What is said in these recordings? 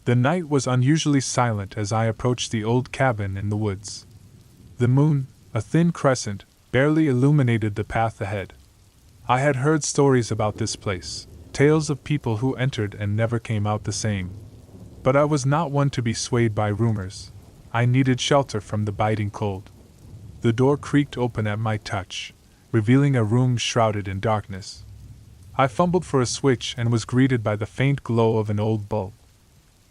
The night was unusually silent as I approached the old cabin in the woods. The moon, a thin crescent, barely illuminated the path ahead. I had heard stories about this place, tales of people who entered and never came out the same. But I was not one to be swayed by rumors. I needed shelter from the biting cold. The door creaked open at my touch, revealing a room shrouded in darkness. I fumbled for a switch and was greeted by the faint glow of an old bulb.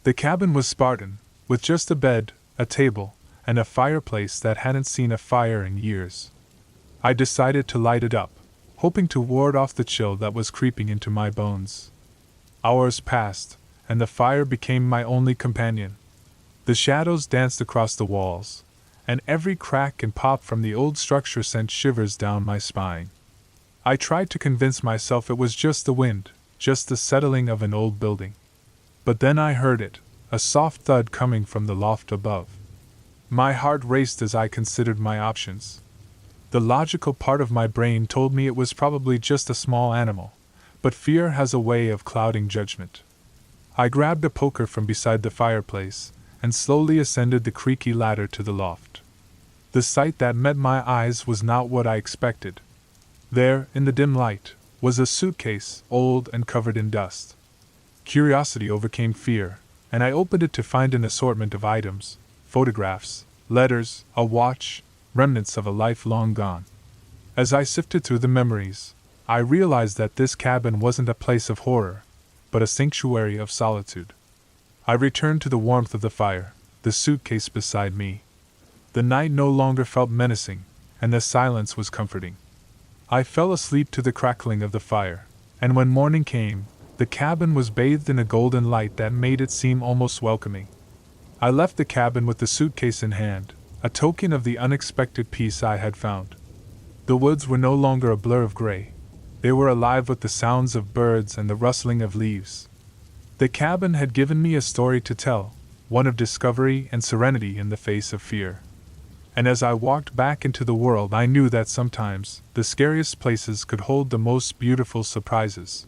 The cabin was Spartan, with just a bed, a table, and a fireplace that hadn't seen a fire in years. I decided to light it up, hoping to ward off the chill that was creeping into my bones. Hours passed, and the fire became my only companion. The shadows danced across the walls, and every crack and pop from the old structure sent shivers down my spine. I tried to convince myself it was just the wind, just the settling of an old building. But then I heard it, a soft thud coming from the loft above. My heart raced as I considered my options. The logical part of my brain told me it was probably just a small animal, but fear has a way of clouding judgment. I grabbed a poker from beside the fireplace and slowly ascended the creaky ladder to the loft. The sight that met my eyes was not what I expected. There, in the dim light, was a suitcase, old and covered in dust. Curiosity overcame fear, and I opened it to find an assortment of items, photographs, letters, a watch, remnants of a life long gone. As I sifted through the memories, I realized that this cabin wasn't a place of horror, but a sanctuary of solitude. I returned to the warmth of the fire, the suitcase beside me. The night no longer felt menacing, and the silence was comforting. I fell asleep to the crackling of the fire, and when morning came, the cabin was bathed in a golden light that made it seem almost welcoming. I left the cabin with the suitcase in hand, a token of the unexpected peace I had found. The woods were no longer a blur of gray. They were alive with the sounds of birds and the rustling of leaves. The cabin had given me a story to tell, one of discovery and serenity in the face of fear. And as I walked back into the world, I knew that sometimes the scariest places could hold the most beautiful surprises.